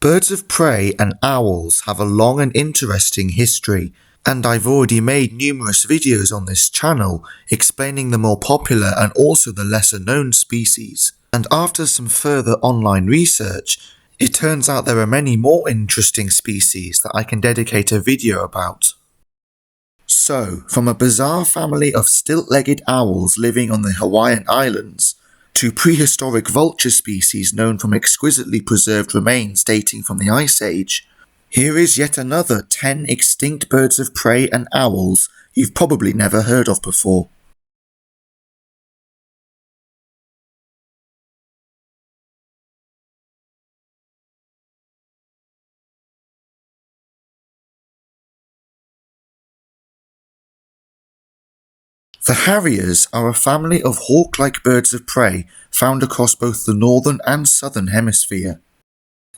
Birds of prey and owls have a long and interesting history, and I've already made numerous videos on this channel explaining the more popular and also the lesser known species. And after some further online research, it turns out there are many more interesting species that I can dedicate a video about. So, from a bizarre family of stilt-legged owls living on the Hawaiian Islands, to prehistoric vulture species known from exquisitely preserved remains dating from the Ice Age, here is yet another 10 extinct birds of prey and owls you've probably never heard of before. The Harriers are a family of hawk-like birds of prey found across both the northern and southern hemisphere.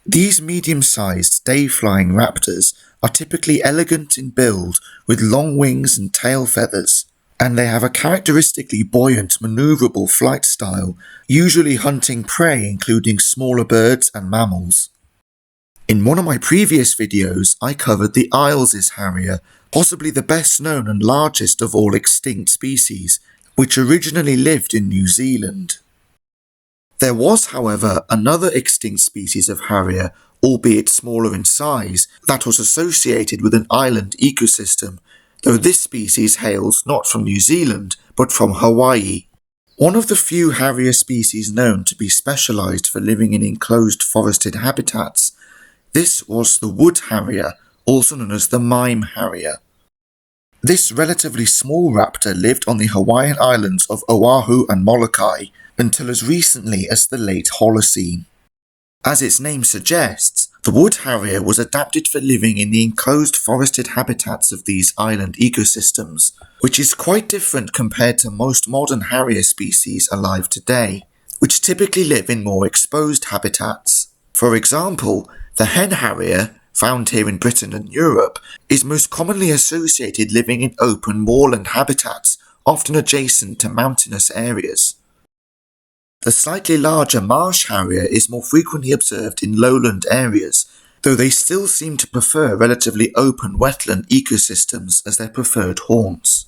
These medium-sized, day-flying raptors are typically elegant in build with long wings and tail feathers, and they have a characteristically buoyant, maneuverable flight style, usually hunting prey including smaller birds and mammals. In one of my previous videos, I covered the Isles' Harrier, possibly the best known and largest of all extinct species, which originally lived in New Zealand. There was, however, another extinct species of Harrier, albeit smaller in size, that was associated with an island ecosystem, though this species hails not from New Zealand, but from Hawaii. One of the few Harrier species known to be specialised for living in enclosed forested habitats, this was the wood harrier, also known as the mime harrier. This relatively small raptor lived on the Hawaiian islands of Oahu and Molokai until as recently as the late Holocene. As its name suggests, the wood harrier was adapted for living in the enclosed forested habitats of these island ecosystems, which is quite different compared to most modern harrier species alive today, which typically live in more exposed habitats. For example, the hen harrier, found here in Britain and Europe, is most commonly associated living in open moorland habitats, often adjacent to mountainous areas. The slightly larger marsh harrier is more frequently observed in lowland areas, though they still seem to prefer relatively open wetland ecosystems as their preferred haunts.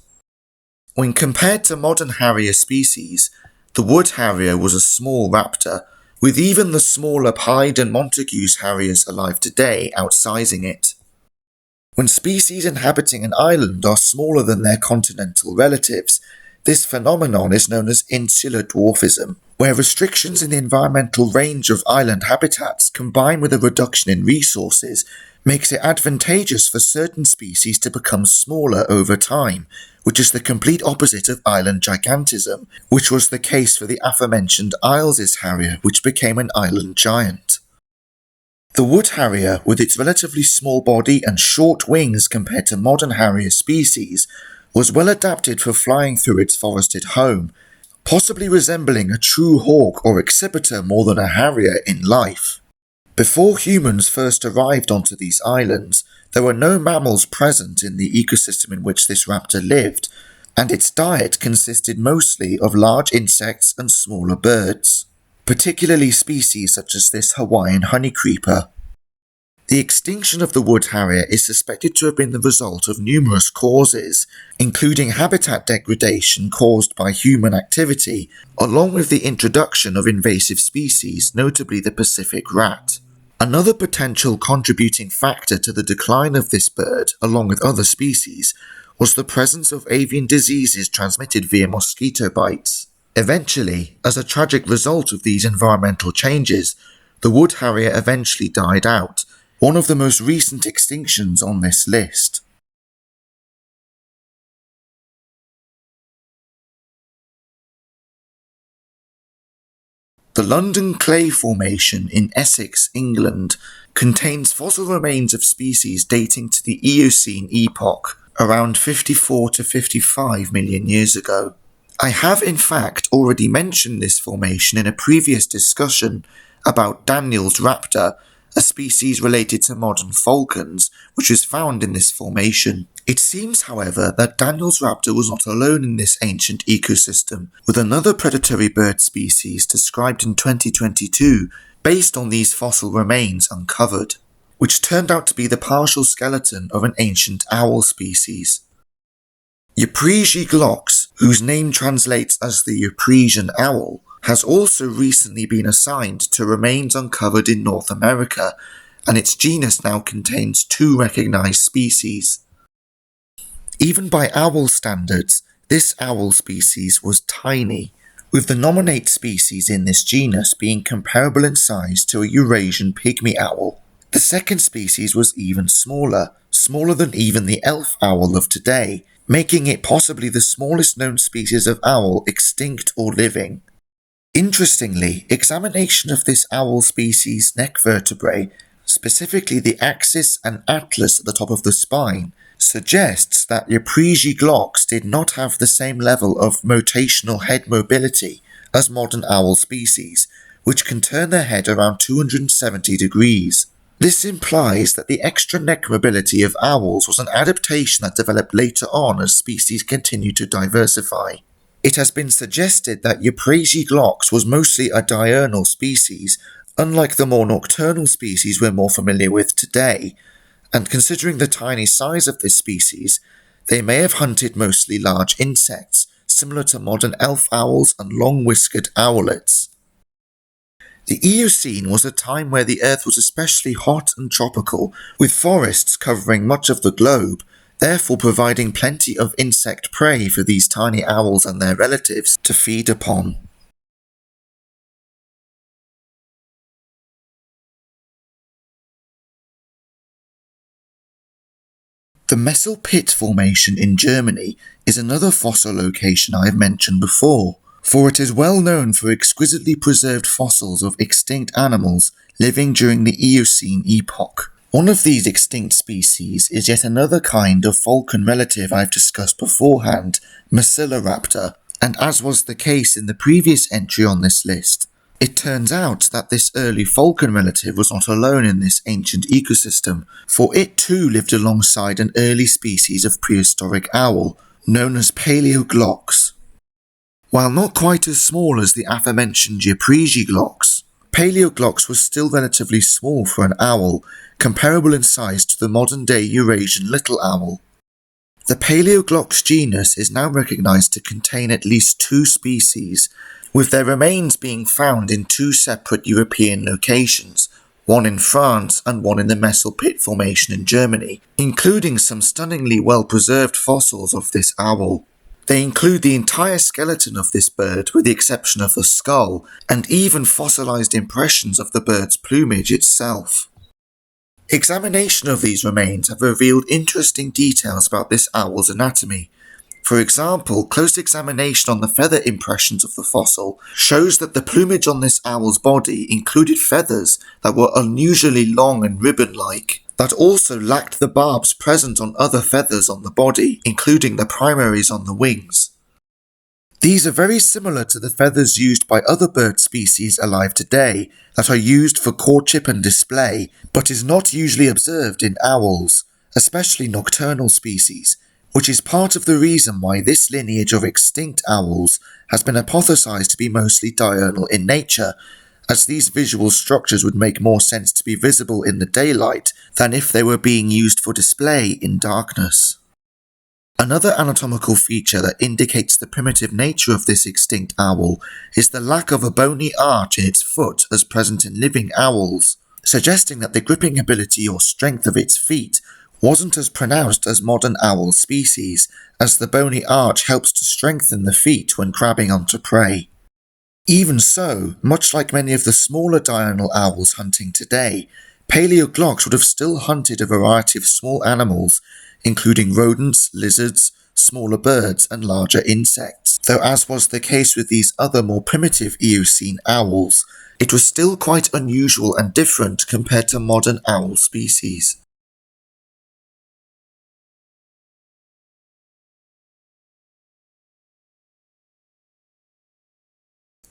When compared to modern harrier species, the wood harrier was a small raptor, with even the smaller Hyde and Montagu's harriers alive today outsizing it. When species inhabiting an island are smaller than their continental relatives, this phenomenon is known as insular dwarfism, where restrictions in the environmental range of island habitats combined with a reduction in resources makes it advantageous for certain species to become smaller over time, which is the complete opposite of island gigantism, which was the case for the aforementioned Isles' harrier, which became an island giant. The wood harrier, with its relatively small body and short wings compared to modern harrier species, was well adapted for flying through its forested home, possibly resembling a true hawk or exhibitor more than a harrier in life. Before humans first arrived onto these islands, there were no mammals present in the ecosystem in which this raptor lived, and its diet consisted mostly of large insects and smaller birds, particularly species such as this Hawaiian honeycreeper. The extinction of the wood harrier is suspected to have been the result of numerous causes, including habitat degradation caused by human activity, along with the introduction of invasive species, notably the Pacific rat. Another potential contributing factor to the decline of this bird, along with other species, was the presence of avian diseases transmitted via mosquito bites. Eventually, as a tragic result of these environmental changes, the wood harrier eventually died out, one of the most recent extinctions on this list. The London Clay Formation in Essex, England, contains fossil remains of species dating to the Eocene epoch, around 54 to 55 million years ago. I have in fact already mentioned this formation in a previous discussion about Daniel's raptor, a species related to modern falcons, which is found in this formation. It seems, however, that Daniel's raptor was not alone in this ancient ecosystem, with another predatory bird species described in 2022 based on these fossil remains uncovered, which turned out to be the partial skeleton of an ancient owl species. Yupian, whose name translates as the Yupian Owl, has also recently been assigned to remains uncovered in North America, and its genus now contains 2 recognized species. Even by owl standards, this owl species was tiny, with the nominate species in this genus being comparable in size to a Eurasian pygmy owl. The second species was even smaller than even the elf owl of today, making it possibly the smallest known species of owl extinct or living. Interestingly, examination of this owl species' neck vertebrae, specifically the axis and atlas at the top of the spine, suggests that Yupian did not have the same level of rotational head mobility as modern owl species, which can turn their head around 270 degrees. This implies that the extra neck mobility of owls was an adaptation that developed later on as species continued to diversify. It has been suggested that Yupian was mostly a diurnal species, unlike the more nocturnal species we're more familiar with today, and considering the tiny size of this species, they may have hunted mostly large insects, similar to modern elf owls and long-whiskered owlets. The Eocene was a time where the Earth was especially hot and tropical, with forests covering much of the globe, therefore providing plenty of insect prey for these tiny owls and their relatives to feed upon. The Messel Pit Formation in Germany is another fossil location I have mentioned before, for it is well known for exquisitely preserved fossils of extinct animals living during the Eocene epoch. One of these extinct species is yet another kind of falcon relative I've discussed beforehand, Raptor, and as was the case in the previous entry on this list, it turns out that this early falcon relative was not alone in this ancient ecosystem, for it too lived alongside an early species of prehistoric owl, known as Paleog. While not quite as small as the aforementioned Yupian, Paleog was still relatively small for an owl, comparable in size to the modern-day Eurasian little owl. The Paleog genus is now recognized to contain at least 2 species, with their remains being found in 2 separate European locations, one in France and one in the Messel Pit Formation in Germany, including some stunningly well-preserved fossils of this owl. They include the entire skeleton of this bird with the exception of the skull, and even fossilized impressions of the bird's plumage itself. Examination of these remains have revealed interesting details about this owl's anatomy. For example, close examination on the feather impressions of the fossil shows that the plumage on this owl's body included feathers that were unusually long and ribbon-like, that also lacked the barbs present on other feathers on the body, including the primaries on the wings. These are very similar to the feathers used by other bird species alive today that are used for courtship and display, but is not usually observed in owls, especially nocturnal species, which is part of the reason why this lineage of extinct owls has been hypothesized to be mostly diurnal in nature, as these visual structures would make more sense to be visible in the daylight than if they were being used for display in darkness. Another anatomical feature that indicates the primitive nature of this extinct owl is the lack of a bony arch in its foot as present in living owls, suggesting that the gripping ability or strength of its feet wasn't as pronounced as modern owl species, as the bony arch helps to strengthen the feet when grabbing onto prey. Even so, much like many of the smaller diurnal owls hunting today, Paleog would have still hunted a variety of small animals, including rodents, lizards, smaller birds, and larger insects, though as was the case with these other more primitive Eocene owls, it was still quite unusual and different compared to modern owl species.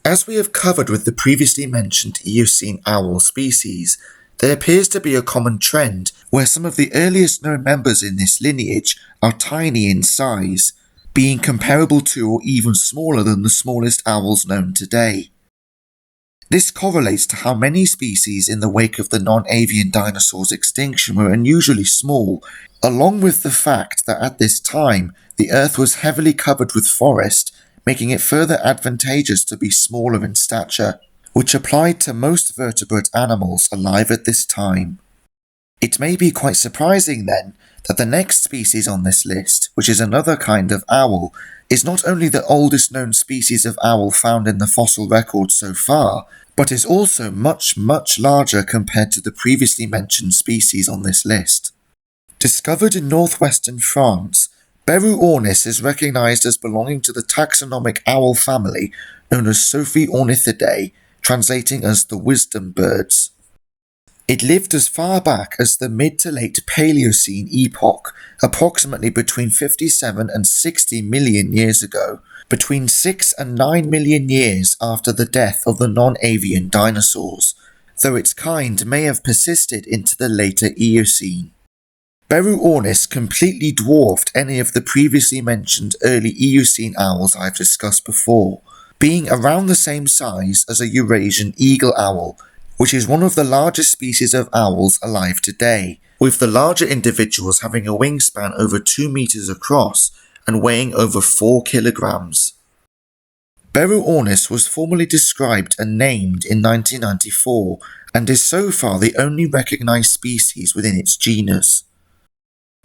As we have covered with the previously mentioned Eocene owl species, there appears to be a common trend where some of the earliest known members in this lineage are tiny in size, being comparable to or even smaller than the smallest owls known today. This correlates to how many species in the wake of the non-avian dinosaurs' extinction were unusually small, along with the fact that at this time the Earth was heavily covered with forest, making it further advantageous to be smaller in stature, which applied to most vertebrate animals alive at this time. It may be quite surprising then that the next species on this list, which is another kind of owl, is not only the oldest known species of owl found in the fossil record so far, but is also much larger compared to the previously mentioned species on this list. Discovered in northwestern France, Beruornis is recognized as belonging to the taxonomic owl family known as Sophornithidae, translating as the wisdom birds. It lived as far back as the mid to late Paleocene epoch, approximately between 57 and 60 million years ago, between 6 and 9 million years after the death of the non-avian dinosaurs, though its kind may have persisted into the later Eocene. Beruornis completely dwarfed any of the previously mentioned early Eocene owls I've discussed before, being around the same size as a Eurasian eagle owl, which is one of the largest species of owls alive today, with the larger individuals having a wingspan over 2 meters across and weighing over 4 kilograms. Beruornis was formally described and named in 1994 and is so far the only recognized species within its genus.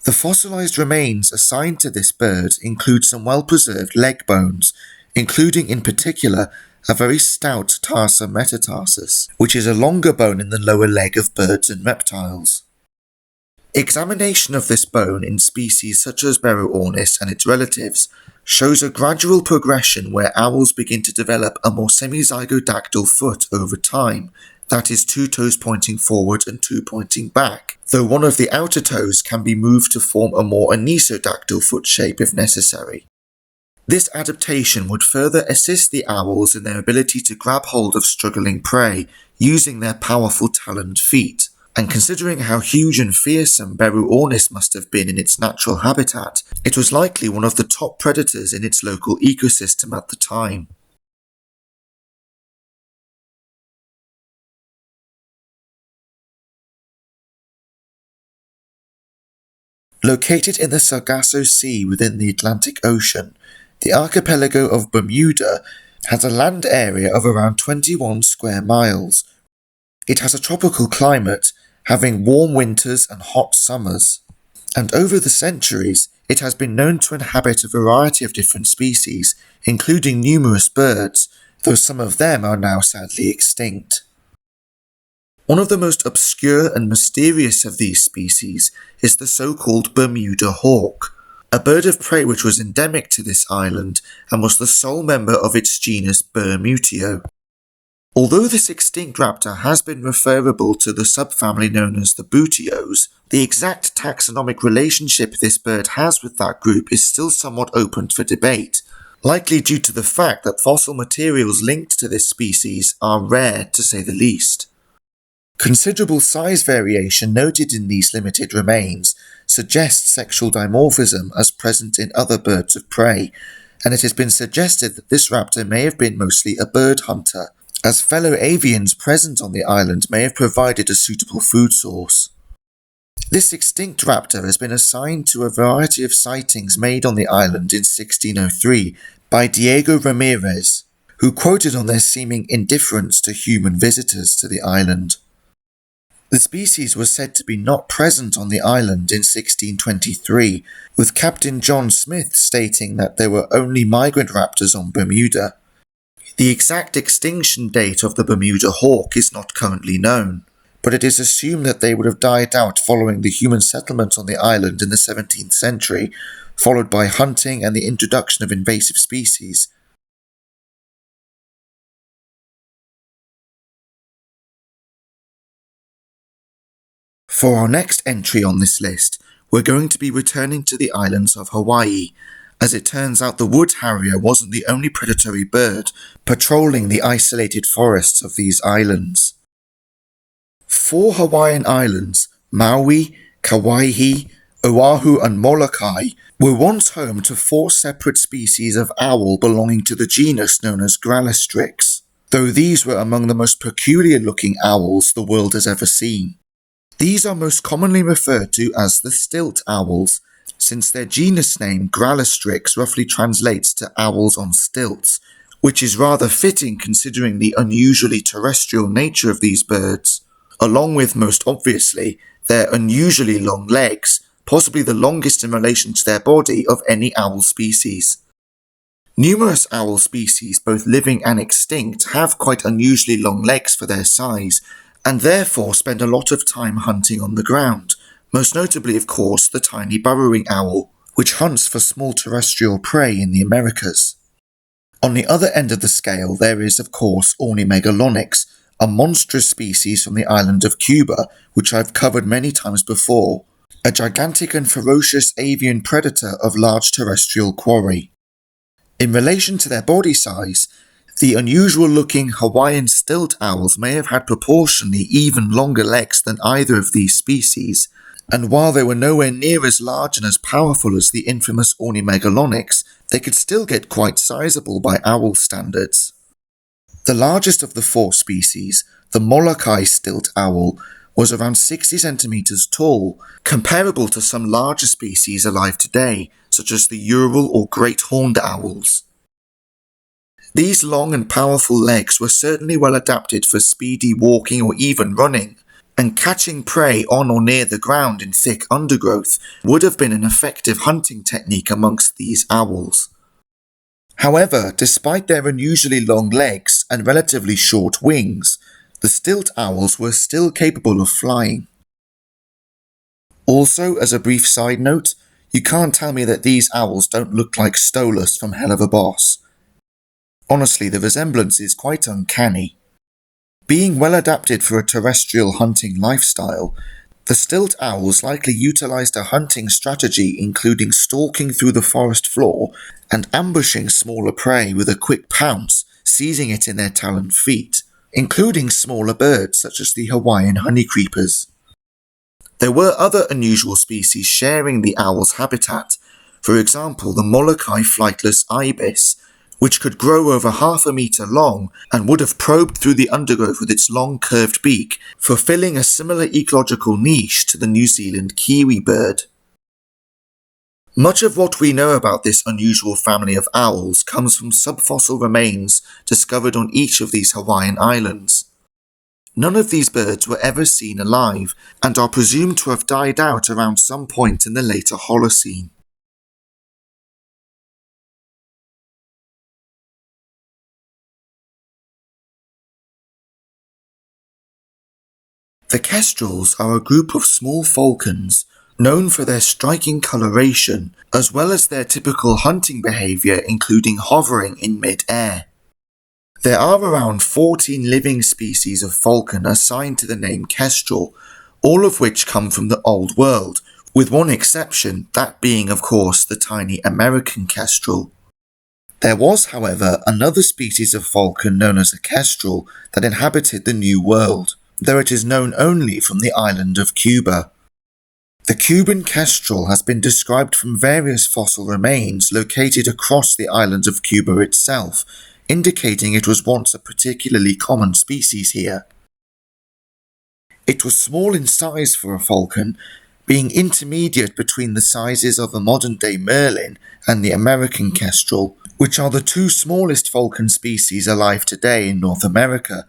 The fossilized remains assigned to this bird include some well-preserved leg bones, including in particular a very stout tarsa metatarsus, which is a longer bone in the lower leg of birds and reptiles. Examination of this bone in species such as Beruornis and its relatives shows a gradual progression where owls begin to develop a more semizygodactyl foot over time, that is 2 toes pointing forward and 2 pointing back, though one of the outer toes can be moved to form a more anisodactyl foot shape if necessary. This adaptation would further assist the owls in their ability to grab hold of struggling prey using their powerful taloned feet, and considering how huge and fearsome Beruornis must have been in its natural habitat, it was likely one of the top predators in its local ecosystem at the time. Located in the Sargasso Sea within the Atlantic Ocean, the archipelago of Bermuda has a land area of around 21 square miles. It has a tropical climate, having warm winters and hot summers, and over the centuries it has been known to inhabit a variety of different species, including numerous birds, though some of them are now sadly extinct. One of the most obscure and mysterious of these species is the so-called Bermuda Hawk, a bird of prey which was endemic to this island and was the sole member of its genus Bermutio. Although this extinct raptor has been referable to the subfamily known as the Butios, the exact taxonomic relationship this bird has with that group is still somewhat open for debate, likely due to the fact that fossil materials linked to this species are rare to say the least. Considerable size variation noted in these limited remains suggests sexual dimorphism as present in other birds of prey, and it has been suggested that this raptor may have been mostly a bird hunter, as fellow avians present on the island may have provided a suitable food source. This extinct raptor has been assigned to a variety of sightings made on the island in 1603 by Diego Ramirez, who quoted on their seeming indifference to human visitors to the island. The species was said to be not present on the island in 1623, with Captain John Smith stating that there were only migrant raptors on Bermuda. The exact extinction date of the Bermuda hawk is not currently known, but it is assumed that they would have died out following the human settlement on the island in the 17th century, followed by hunting and the introduction of invasive species. For our next entry on this list, we're going to be returning to the islands of Hawaii. As it turns out, the wood harrier wasn't the only predatory bird patrolling the isolated forests of these islands. 4 Hawaiian islands, Maui, Kauai, Oahu and Molokai, were once home to 4 separate species of owl belonging to the genus known as Gralistrix. though these were among the most peculiar looking owls the world has ever seen. These are most commonly referred to as the stilt owls, since their genus name Grallostrix roughly translates to owls on stilts, which is rather fitting considering the unusually terrestrial nature of these birds, along with, most obviously, their unusually long legs, possibly the longest in relation to their body of any owl species. Numerous owl species, both living and extinct, have quite unusually long legs for their size, and therefore spend a lot of time hunting on the ground, most notably of course the tiny burrowing owl, which hunts for small terrestrial prey in the Americas. On the other end of the scale there is of course Ornimegalonyx, a monstrous species from the island of Cuba, which I've covered many times before, a gigantic and ferocious avian predator of large terrestrial quarry. In relation to their body size, the unusual-looking Hawaiian stilt owls may have had proportionally even longer legs than either of these species, and while they were nowhere near as large and as powerful as the infamous Ornimegalonyx, they could still get quite sizable by owl standards. The largest of the four species, the Molokai stilt owl, was around 60 centimeters tall, comparable to some larger species alive today, such as the Ural or Great Horned owls. These long and powerful legs were certainly well adapted for speedy walking or even running, and catching prey on or near the ground in thick undergrowth would have been an effective hunting technique amongst these owls. However, despite their unusually long legs and relatively short wings, the stilt owls were still capable of flying. Also, as a brief side note, you can't tell me that these owls don't look like Stolas from Hell of a Boss. Honestly, the resemblance is quite uncanny. Being well adapted for a terrestrial hunting lifestyle, the stilt owls likely utilized a hunting strategy including stalking through the forest floor and ambushing smaller prey with a quick pounce, seizing it in their taloned feet, including smaller birds such as the Hawaiian honeycreepers. There were other unusual species sharing the owl's habitat, for example the Molokai flightless ibis, which could grow over 1/2 meter long and would have probed through the undergrowth with its long curved beak, fulfilling a similar ecological niche to the New Zealand kiwi bird. Much of what we know about this unusual family of owls comes from subfossil remains discovered on each of these Hawaiian islands. None of these birds were ever seen alive and are presumed to have died out around some point in the later Holocene. The kestrels are a group of small falcons known for their striking coloration as well as their typical hunting behaviour including hovering in mid-air. There are around 14 living species of falcon assigned to the name kestrel, all of which come from the Old World, with one exception, that being of course the tiny American kestrel. There was, however, another species of falcon known as a kestrel that inhabited the New World, though it is known only from the island of Cuba. The Cuban Kestrel has been described from various fossil remains located across the island of Cuba itself, indicating it was once a particularly common species here. It was small in size for a falcon, being intermediate between the sizes of a modern-day merlin and the American kestrel, which are the two smallest falcon species alive today in North America,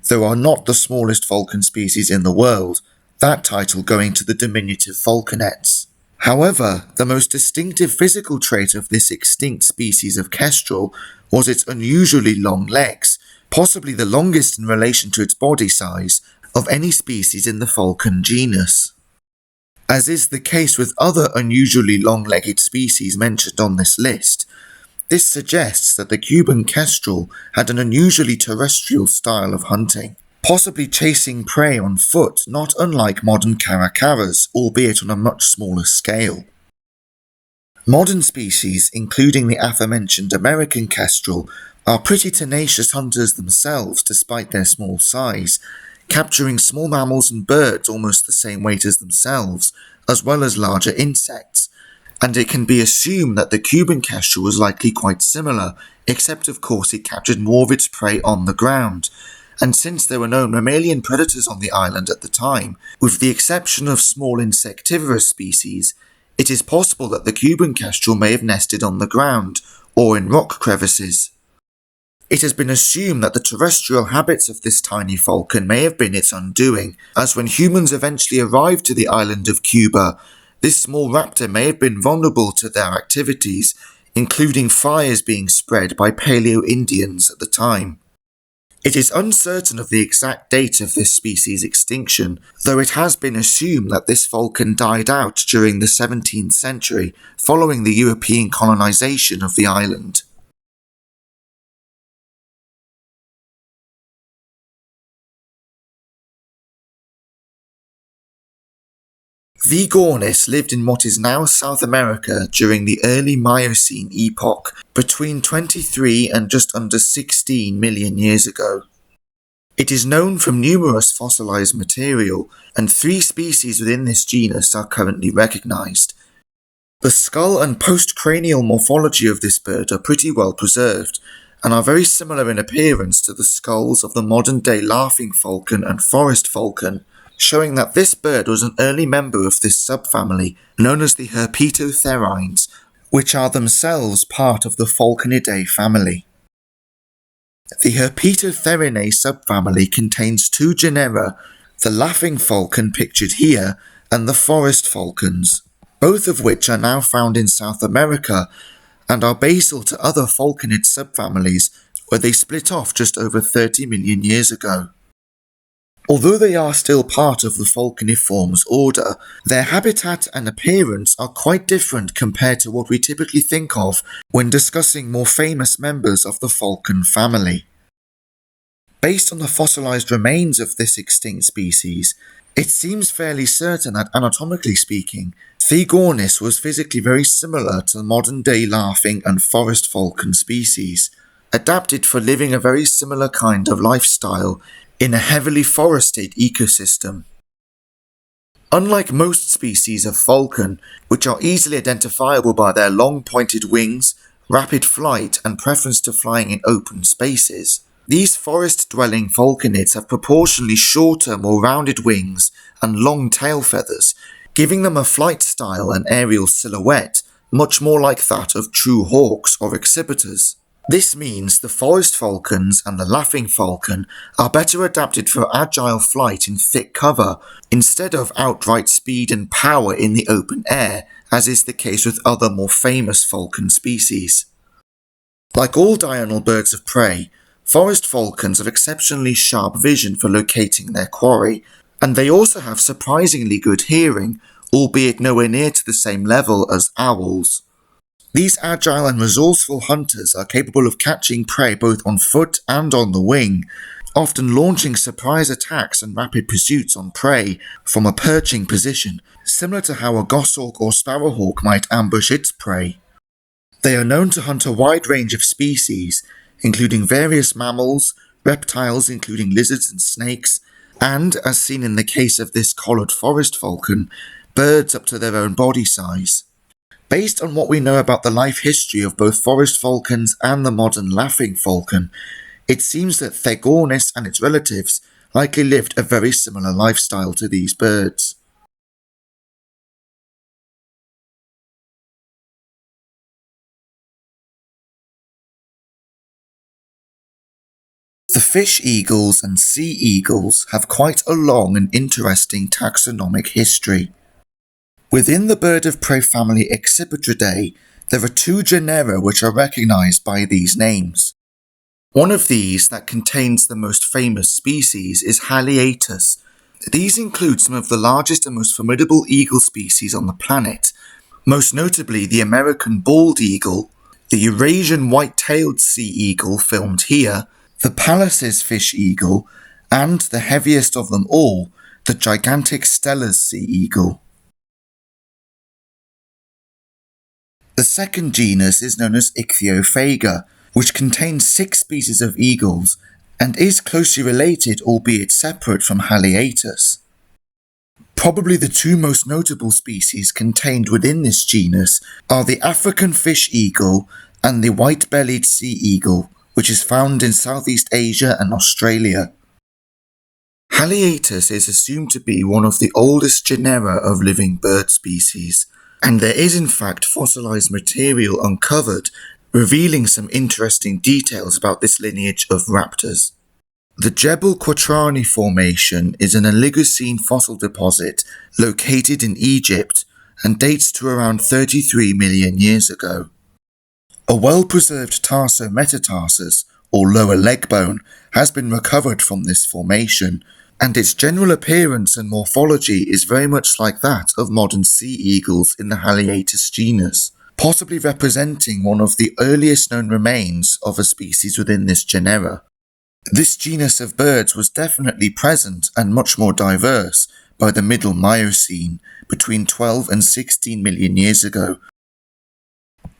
though are not the smallest falcon species in the world, that title going to the diminutive falconets. However, the most distinctive physical trait of this extinct species of kestrel was its unusually long legs, possibly the longest in relation to its body size of any species in the falcon genus. As is the case with other unusually long-legged species mentioned on this list, this suggests that the Cuban kestrel had an unusually terrestrial style of hunting, possibly chasing prey on foot, not unlike modern caracaras, albeit on a much smaller scale. Modern species, including the aforementioned American kestrel, are pretty tenacious hunters themselves despite their small size, capturing small mammals and birds almost the same weight as themselves, as well as larger insects, and it can be assumed that the Cuban kestrel was likely quite similar except of course it captured more of its prey on the ground. And since there were no mammalian predators on the island at the time, with the exception of small insectivorous species, it is possible that the Cuban kestrel may have nested on the ground, or in rock crevices. It has been assumed that the terrestrial habits of this tiny falcon may have been its undoing, as when humans eventually arrived to the island of Cuba, this small raptor may have been vulnerable to their activities, including fires being spread by Paleo Indians at the time. It is uncertain of the exact date of this species' extinction, though it has been assumed that this falcon died out during the 17th century following the European colonization of the island. Beruornis lived in what is now South America during the early Miocene epoch, between 23 and just under 16 million years ago. It is known from numerous fossilized material, and 3 species within this genus are currently recognized. The skull and postcranial morphology of this bird are pretty well preserved, and are very similar in appearance to the skulls of the modern-day laughing falcon and forest falcon, showing that this bird was an early member of this subfamily, known as the Herpetotherines, which are themselves part of the Falconidae family. The Herpetotherinae subfamily contains 2 genera, the laughing falcon pictured here, and the forest falcons, both of which are now found in South America, and are basal to other falconid subfamilies, where they split off just over 30 million years ago. Although they are still part of the Falconiformes order, their habitat and appearance are quite different compared to what we typically think of when discussing more famous members of the falcon family. Based on the fossilized remains of this extinct species, it seems fairly certain that, anatomically speaking, Beruornis was physically very similar to the modern-day laughing and forest falcon species, adapted for living a very similar kind of lifestyle in a heavily forested ecosystem. Unlike most species of falcon, which are easily identifiable by their long pointed wings, rapid flight, and preference to flying in open spaces, these forest-dwelling falconids have proportionally shorter, more rounded wings and long tail feathers, giving them a flight style and aerial silhouette much more like that of true hawks or exhibitors. This means the forest falcons and the laughing falcon are better adapted for agile flight in thick cover, instead of outright speed and power in the open air, as is the case with other more famous falcon species. Like all diurnal birds of prey, forest falcons have exceptionally sharp vision for locating their quarry, and they also have surprisingly good hearing, albeit nowhere near to the same level as owls. These agile and resourceful hunters are capable of catching prey both on foot and on the wing, often launching surprise attacks and rapid pursuits on prey from a perching position, similar to how a goshawk or sparrowhawk might ambush its prey. They are known to hunt a wide range of species, including various mammals, reptiles including lizards and snakes, and, as seen in the case of this collared forest falcon, birds up to their own body size. Based on what we know about the life history of both forest falcons and the modern laughing falcon, it seems that Beruornis and its relatives likely lived a very similar lifestyle to these birds. The fish eagles and sea eagles have quite a long and interesting taxonomic history. Within the bird of prey family Exhibitridae, there are 2 genera which are recognized by these names. One of these, that contains the most famous species, is Haliaeetus. These include some of the largest and most formidable eagle species on the planet, most notably the American bald eagle, the Eurasian white-tailed sea eagle filmed here, the Pallas's fish eagle, and the heaviest of them all, the gigantic Steller's sea eagle. The second genus is known as Ichthyophaga, which contains 6 species of eagles, and is closely related, albeit separate, from Haliaeetus. Probably the 2 most notable species contained within this genus are the African fish eagle and the white-bellied sea eagle, which is found in Southeast Asia and Australia. Haliaeetus is assumed to be one of the oldest genera of living bird species, and there is in fact fossilized material uncovered revealing some interesting details about this lineage of raptors. The Jebel Quatrani Formation is an Oligocene fossil deposit located in Egypt and dates to around 33 million years ago. A well-preserved tarso-metatarsus, or lower leg bone, has been recovered from this formation, and its general appearance and morphology is very much like that of modern sea eagles in the Haliaeetus genus, possibly representing one of the earliest known remains of a species within this genera. This genus of birds was definitely present and much more diverse by the Middle Miocene, between 12 and 16 million years ago.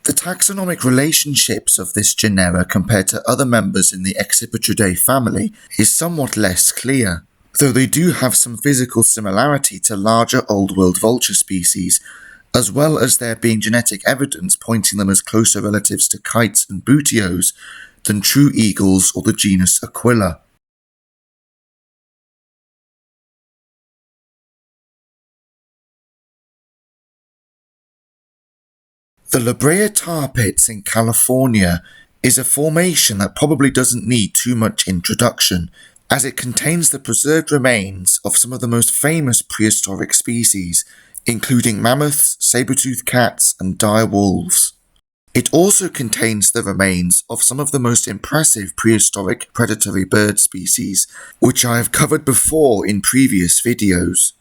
The taxonomic relationships of this genera compared to other members in the Accipitridae family is somewhat less clear, though they do have some physical similarity to larger Old World vulture species, as well as there being genetic evidence pointing them as closer relatives to kites and butios than true eagles or the genus Aquila. The La Brea Tar Pits in California is a formation that probably doesn't need too much introduction, as it contains the preserved remains of some of the most famous prehistoric species, including mammoths, saber-toothed cats, and dire wolves. It also contains the remains of some of the most impressive prehistoric predatory bird species, which I have covered before in previous videos.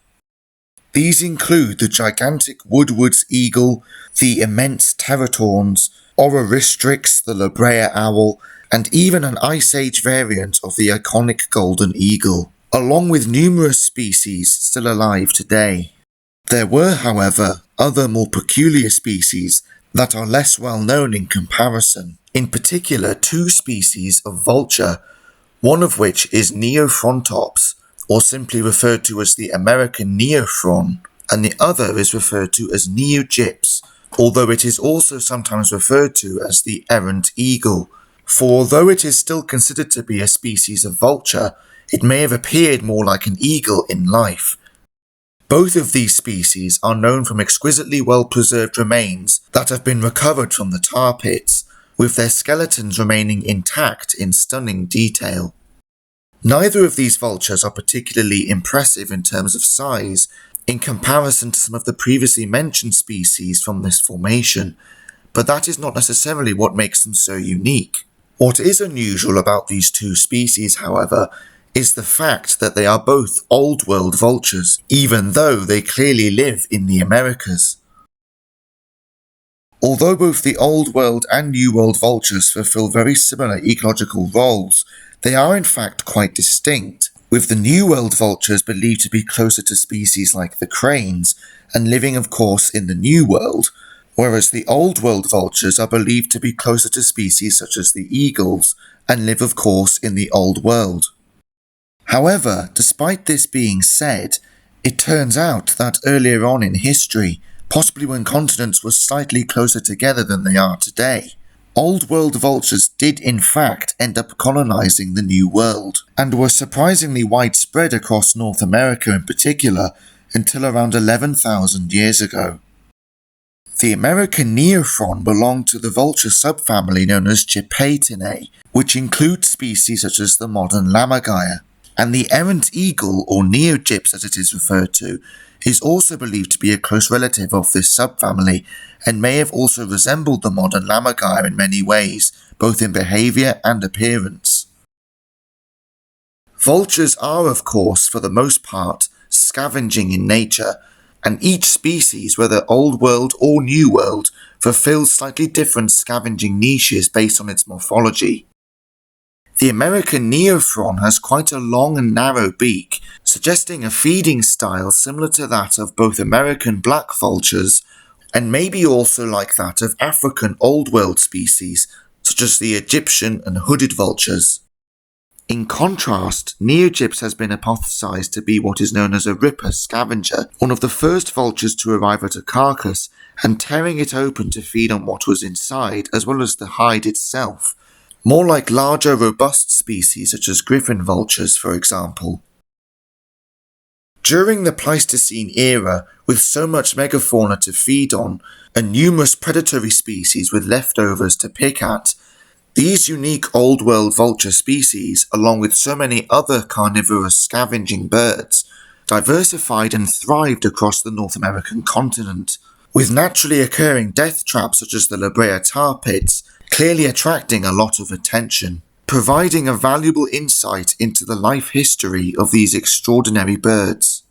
These include the gigantic woodward's eagle, the immense teratorns, Ororistrix, the La Brea owl, and even an Ice Age variant of the iconic golden eagle, along with numerous species still alive today. There were, however, other more peculiar species that are less well known in comparison, in particular two species of vulture, one of which is Neophrontops, or simply referred to as the American neophron, and the other is referred to as Neogyps, although it is also sometimes referred to as the errant eagle, for although it is still considered to be a species of vulture, it may have appeared more like an eagle in life. Both of these species are known from exquisitely well-preserved remains that have been recovered from the tar pits, with their skeletons remaining intact in stunning detail. Neither of these vultures are particularly impressive in terms of size in comparison to some of the previously mentioned species from this formation, but that is not necessarily what makes them so unique. What is unusual about these two species, however, is the fact that they are both Old World vultures, even though they clearly live in the Americas. Although both the Old World and New World vultures fulfill very similar ecological roles, they are in fact quite distinct, with the New World vultures believed to be closer to species like the cranes, and living of course in the New World, whereas the Old World vultures are believed to be closer to species such as the eagles, and live of course in the Old World. However, despite this being said, it turns out that earlier on in history, possibly when continents were slightly closer together than they are today, Old World vultures did in fact end up colonizing the New World, and were surprisingly widespread across North America in particular until around 11,000 years ago. The American neophron belonged to the vulture subfamily known as Chipetinae, which includes species such as the modern lammergeier, and the errant eagle, or Neogyps as it is referred to, is also believed to be a close relative of this subfamily, and may have also resembled the modern lammergeier in many ways, both in behaviour and appearance. Vultures are, of course, for the most part, scavenging in nature, and each species, whether Old World or New World, fulfills slightly different scavenging niches based on its morphology. The American neophron has quite a long and narrow beak, suggesting a feeding style similar to that of both American black vultures, and maybe also like that of African Old World species, such as the Egyptian and hooded vultures. In contrast, Neogyps has been hypothesized to be what is known as a ripper scavenger, one of the first vultures to arrive at a carcass and tearing it open to feed on what was inside as well as the hide itself, more like larger robust species such as griffin vultures, for example. During the Pleistocene era, with so much megafauna to feed on and numerous predatory species with leftovers to pick at, these unique Old World vulture species, along with so many other carnivorous scavenging birds, diversified and thrived across the North American continent, with naturally occurring death traps such as the La Brea tar pits clearly attracting a lot of attention, providing a valuable insight into the life history of these extraordinary birds.